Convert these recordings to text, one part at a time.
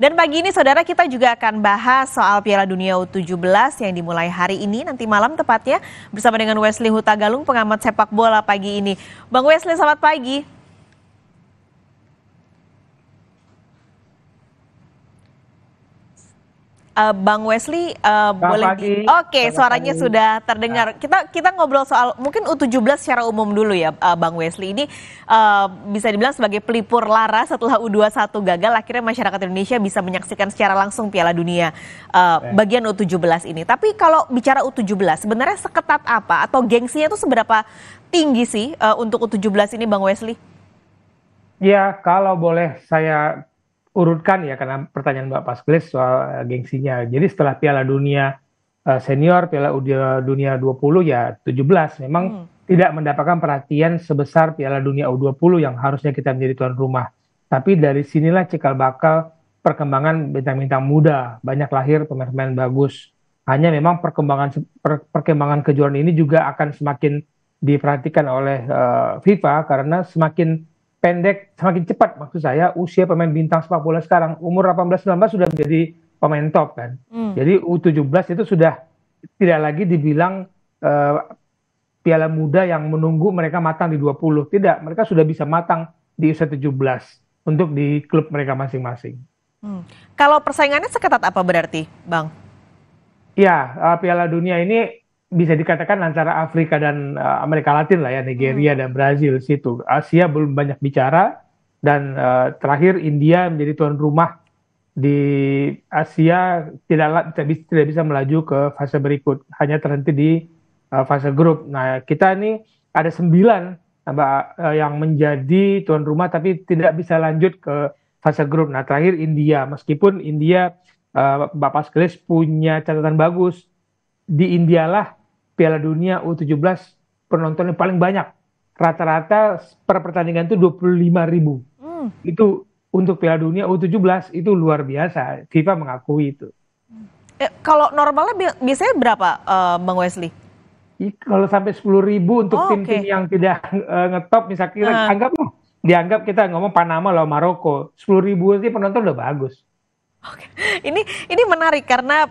Dan pagi ini saudara kita juga akan bahas soal Piala Dunia U17 yang dimulai hari ini nanti malam tepatnya bersama dengan Wesley Hutagalung pengamat sepak bola pagi ini. Bang Wesley, selamat pagi. Bang Wesley, Selamat boleh pagi. Oke, Selamat suaranya pagi. sudah Nah, terdengar. Kita ngobrol soal mungkin U17 secara umum dulu ya, Bang Wesley. Ini bisa dibilang sebagai pelipur lara setelah U21 gagal, akhirnya masyarakat Indonesia bisa menyaksikan secara langsung Piala Dunia bagian U17 ini. Tapi kalau bicara U17, sebenarnya seketat apa atau gengsinya itu seberapa tinggi sih untuk U17 ini, Bang Wesley? ya kalau boleh saya urutkan ya karena pertanyaan Mbak Pascalis soal gengsinya. Jadi setelah Piala Dunia senior, Piala Dunia 20 ya 17 memang tidak mendapatkan perhatian sebesar Piala Dunia U20 yang harusnya kita menjadi tuan rumah. Tapi dari sinilah cikal bakal perkembangan bintang-bintang muda, banyak lahir pemain-pemain bagus. Hanya memang perkembangan kejuaraan ini juga akan semakin diperhatikan oleh FIFA karena semakin pendek, semakin cepat maksud saya usia pemain bintang sepak bola sekarang. Umur 18-19 sudah menjadi pemain top kan. Jadi U17 itu sudah tidak lagi dibilang eh, piala muda yang menunggu mereka matang di 20. Tidak, mereka sudah bisa matang di usia 17 untuk di klub mereka masing-masing. Kalau persaingannya seketat apa berarti, Bang? Ya, Piala Dunia ini bisa dikatakan antara Afrika dan Amerika Latin lah ya, Nigeria dan Brazil situ. Asia belum banyak bicara dan terakhir India menjadi tuan rumah di Asia tidak bisa melaju ke fase berikut, hanya terhenti di fase grup. Nah, kita ini ada 9 yang menjadi tuan rumah tapi tidak bisa lanjut ke fase grup. Nah, terakhir India, meskipun India Bapak Sklis punya catatan bagus. Di India lah Piala Dunia U17 penontonnya paling banyak. Rata-rata per pertandingan itu 25.000. Itu untuk Piala Dunia U17 itu luar biasa. FIFA mengakui itu. Kalau normalnya biasanya berapa, Bang Wesley? Kalau sampai 10.000 untuk Oh, tim-tim oke. yang tidak ngetop, misalnya kita Eh, dianggap kita ngomong Panama lawan Maroko, 10.000 sih penonton udah bagus. Ini menarik karena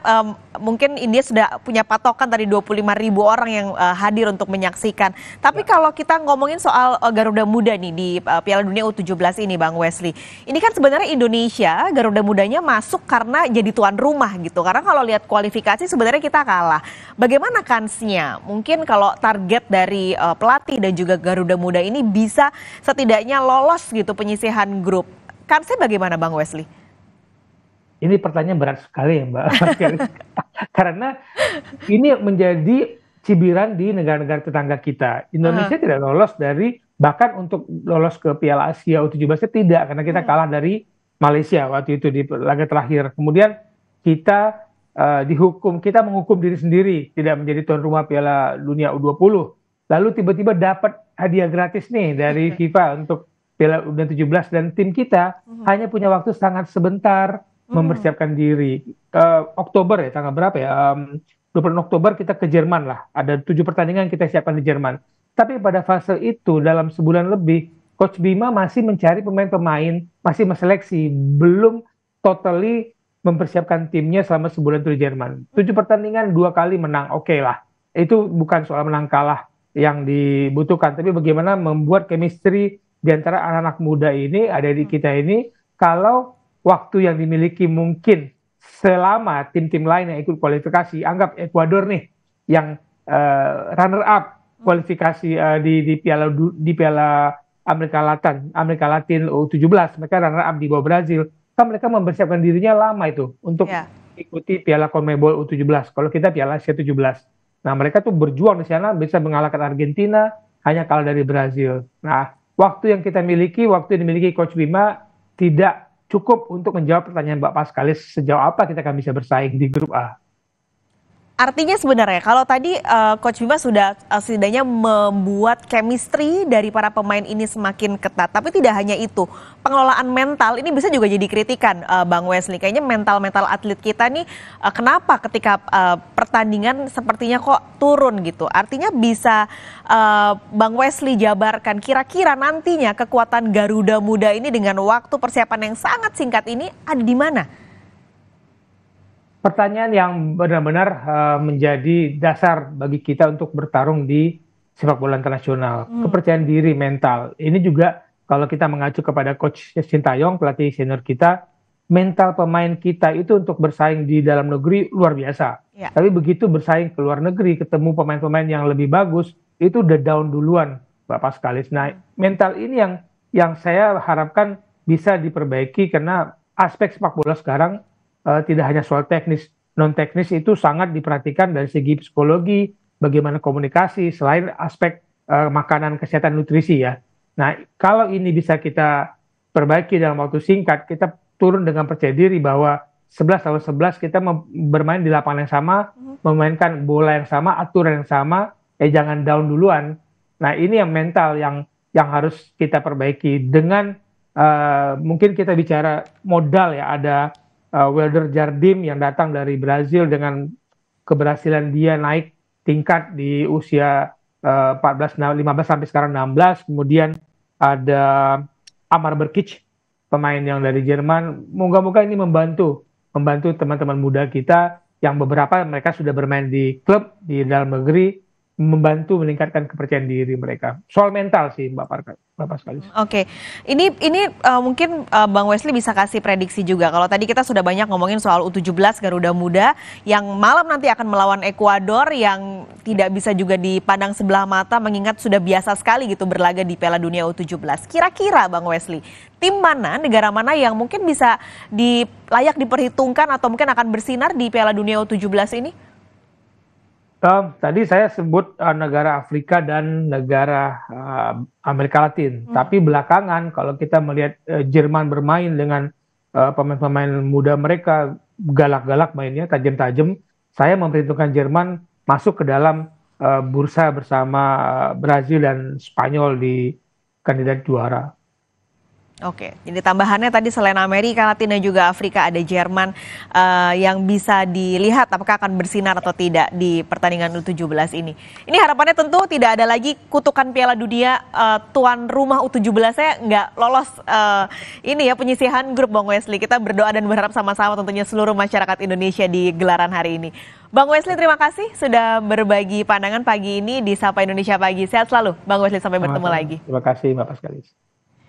mungkin India sudah punya patokan tadi 25.000 orang yang hadir untuk menyaksikan. Tapi Ya. kalau kita ngomongin soal Garuda Muda nih di Piala Dunia U17 ini, Bang Wesley. Ini kan sebenarnya Indonesia Garuda Mudanya masuk karena jadi tuan rumah gitu. Karena kalau lihat kualifikasi sebenarnya kita kalah. Bagaimana kansnya? Mungkin kalau target dari pelatih dan juga Garuda Muda ini bisa setidaknya lolos gitu penyisihan grup. Kansnya bagaimana, Bang Wesley? Ini pertanyaan berat sekali ya Mbak. Karena ini menjadi cibiran di negara-negara tetangga kita. Indonesia tidak lolos dari, bahkan untuk lolos ke Piala Asia U17 tidak, karena kita kalah dari Malaysia waktu itu di laga terakhir. Kemudian kita kita menghukum diri sendiri, tidak menjadi tuan rumah Piala Dunia U20. Lalu tiba-tiba dapat hadiah gratis nih dari FIFA untuk Piala U17 dan tim kita hanya punya waktu sangat sebentar mempersiapkan diri. Oktober ya, tanggal berapa ya? 20 Oktober kita ke Jerman lah. Ada 7 pertandingan kita siapkan di Jerman. Tapi pada fase itu dalam sebulan lebih, Coach Bima masih mencari pemain-pemain, masih menseleksi, belum totally mempersiapkan timnya selama sebulan itu di Jerman. 7 pertandingan 2 kali menang, oke lah. Itu bukan soal menang kalah yang dibutuhkan, tapi bagaimana membuat chemistry di antara anak-anak muda ini, ada di kita ini, kalau waktu yang dimiliki mungkin selama tim-tim lain yang ikut kualifikasi, anggap Ekuador nih yang runner up kualifikasi di Piala Amerika Latin U17, mereka runner up di bawah Brazil, kan mereka mempersiapkan dirinya lama itu untuk Ya. ikuti Piala CONMEBOL U17. Kalau kita Piala Asia 17. Nah, mereka tuh berjuang di sana bisa mengalahkan Argentina, hanya kalah dari Brazil. Nah, waktu yang kita miliki, waktu yang dimiliki Coach Bima tidak cukup untuk menjawab pertanyaan Mbak Paskalis sejauh apa kita akan bisa bersaing di grup A. Artinya sebenarnya kalau tadi Coach Bima sudah setidaknya membuat chemistry dari para pemain ini semakin ketat, tapi tidak hanya itu, pengelolaan mental ini bisa juga jadi kritikan, Bang Wesley. Kayaknya mental atlet kita nih kenapa ketika pertandingan sepertinya kok turun gitu. Artinya bisa Bang Wesley jabarkan kira-kira nantinya kekuatan Garuda Muda ini dengan waktu persiapan yang sangat singkat ini ada di mana? Pertanyaan yang benar-benar menjadi dasar bagi kita untuk bertarung di sepak bola internasional. Kepercayaan diri, mental. Ini juga kalau kita mengacu kepada Coach Sintayong, pelatih senior kita, mental pemain kita itu untuk bersaing di dalam negeri luar biasa. Ya. Tapi begitu bersaing ke luar negeri, ketemu pemain-pemain yang lebih bagus, itu udah down duluan, Bapak sekali. Nah, mental ini yang saya harapkan bisa diperbaiki karena aspek sepak bola sekarang tidak hanya soal teknis, non teknis itu sangat diperhatikan dari segi psikologi, bagaimana komunikasi, selain aspek makanan, kesehatan, nutrisi ya. Nah, kalau ini bisa kita perbaiki dalam waktu singkat, kita turun dengan percaya diri bahwa 11 lawan 11 kita bermain di lapangan yang sama, memainkan bola yang sama, aturan yang sama, jangan down duluan. Nah, ini yang mental yang harus kita perbaiki dengan mungkin kita bicara modal ya, ada Wilder Jardim yang datang dari Brazil dengan keberhasilan dia naik tingkat di usia 15 sampai sekarang 16. Kemudian ada Amar Berkic, pemain yang dari Jerman. Moga-moga ini membantu teman-teman muda kita yang beberapa mereka sudah bermain di klub di dalam negeri, membantu meningkatkan kepercayaan diri mereka. Soal mental sih, Bapak sekali. Oke, ini mungkin Bang Wesley bisa kasih prediksi juga. Kalau tadi kita sudah banyak ngomongin soal U17 Garuda Muda yang malam nanti akan melawan Ekuador yang tidak bisa juga dipandang sebelah mata mengingat sudah biasa sekali gitu berlaga di Piala Dunia U17. Kira-kira Bang Wesley, tim mana, negara mana yang mungkin bisa layak diperhitungkan atau mungkin akan bersinar di Piala Dunia U17 ini? Tadi saya sebut negara Afrika dan negara Amerika Latin. Tapi belakangan kalau kita melihat Jerman bermain dengan pemain-pemain muda mereka, galak-galak mainnya, tajam-tajam, saya memperhitungkan Jerman masuk ke dalam bursa bersama Brazil dan Spanyol di kandidat juara. Oke, jadi tambahannya tadi selain Amerika Latin dan juga Afrika ada Jerman yang bisa dilihat apakah akan bersinar atau tidak di pertandingan U17 ini. Ini harapannya tentu tidak ada lagi kutukan Piala Dunia tuan rumah U17-nya nggak lolos ini ya penyisihan grup Bang Wesley. Kita berdoa dan berharap sama-sama tentunya seluruh masyarakat Indonesia di gelaran hari ini. Bang Wesley terima kasih sudah berbagi pandangan pagi ini di Sapa Indonesia Pagi. Sehat selalu Bang Wesley, sampai bertemu lagi. Terima kasih Bapak sekalian.